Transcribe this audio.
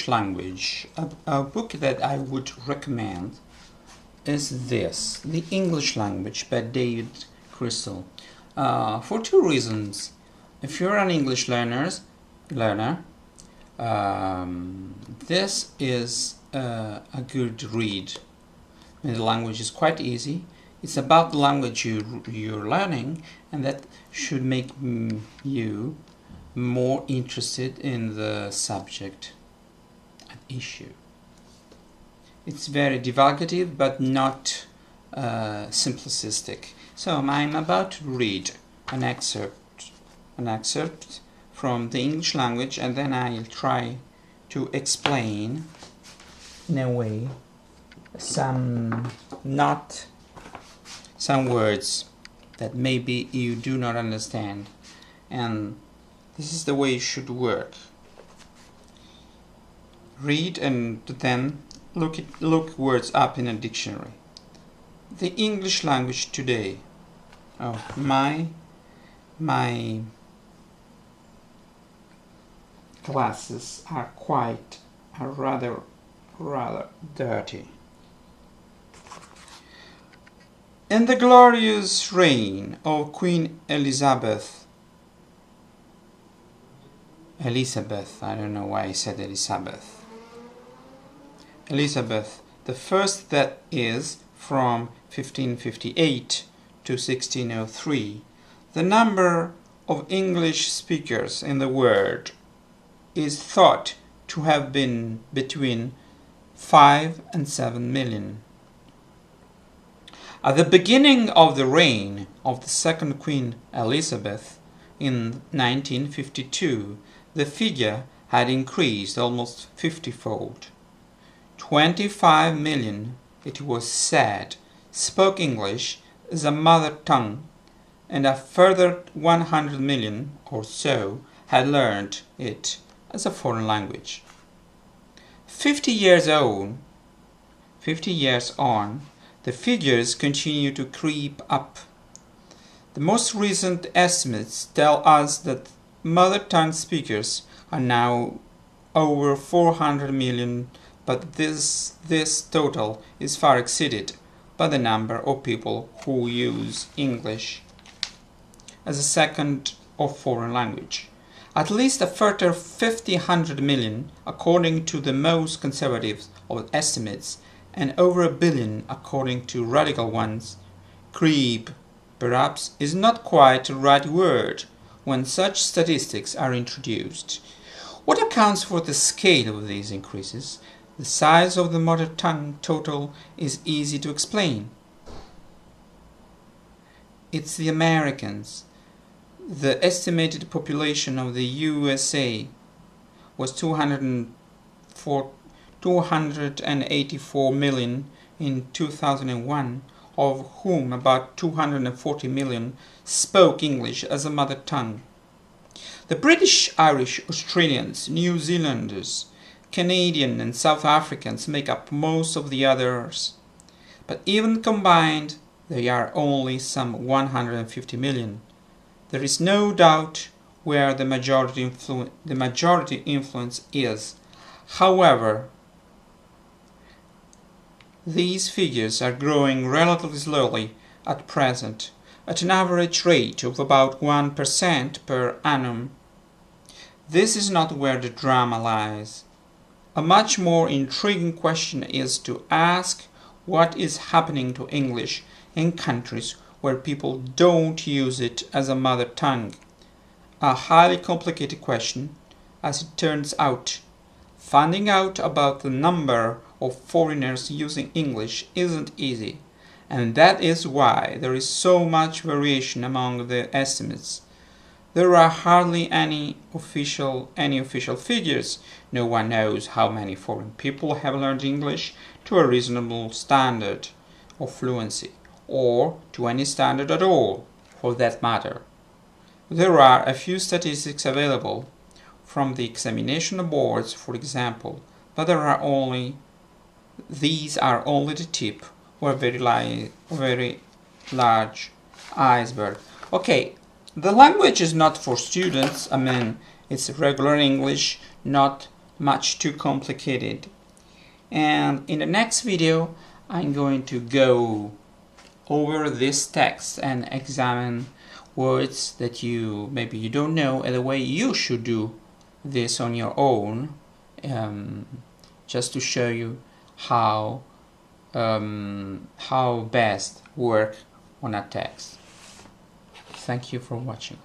English language, a book that I would recommend is this, The English Language by David Crystal, for two reasons. If you're an English learner, this is a good read. And the language is quite easy. It's about the language you're learning, and that should make you more interested in the subject at issue. It's very divulgative but not simplistic. So I'm about to read an excerpt from the English language, and then I'll try to explain in a way some words that maybe you do not understand, and this is the way it should work. Read and then look words up in a dictionary. The English language today. Oh, my glasses are rather dirty. In the glorious reign of Queen Elizabeth, I don't know why I said Elizabeth the first, that is, from 1558 to 1603, the number of English speakers in the world is thought to have been between 5 and 7 million. At the beginning of the reign of the second Queen Elizabeth in 1952, the figure had increased almost 50-fold. 25 million, it was said, spoke English as a mother tongue, and a further 100 million or so had learned it as a foreign language. 50 years on, the figures continue to creep up. The most recent estimates tell us that mother tongue speakers are now over 400 million, but this total is far exceeded by the number of people who use English as a second or foreign language. At least a further 100 million, according to the most conservative of estimates, and over 1 billion according to radical ones. Creep, perhaps, is not quite the right word when such statistics are introduced. What accounts for the scale of these increases? The size of the mother tongue total is easy to explain. It's the Americans. The estimated population of the USA was 284 million in 2001, of whom about 240 million spoke English as a mother tongue. The British, Irish, Australians, New Zealanders, Canadian and South Africans make up most of the others, but even combined they are only some 150 million. There is no doubt where the majority influence is. However, these figures are growing relatively slowly at present, at an average rate of about 1% per annum. This is not where the drama lies. A much more intriguing question is to ask what is happening to English in countries where people don't use it as a mother tongue. A highly complicated question, as it turns out. Finding out about the number of foreigners using English isn't easy, and that is why there is so much variation among the estimates. There are hardly any official figures. No one knows how many foreign people have learned English to a reasonable standard of fluency, or to any standard at all, for that matter. There are a few statistics available from the examination boards, for example, but these are only the tip or a very large iceberg. Okay, the language is not for students. I mean, it's regular English, not much too complicated. And in the next video I'm going to go over this text and examine words that maybe you don't know and the way you should do this on your own, just to show you how best work on a text. Thank you for watching.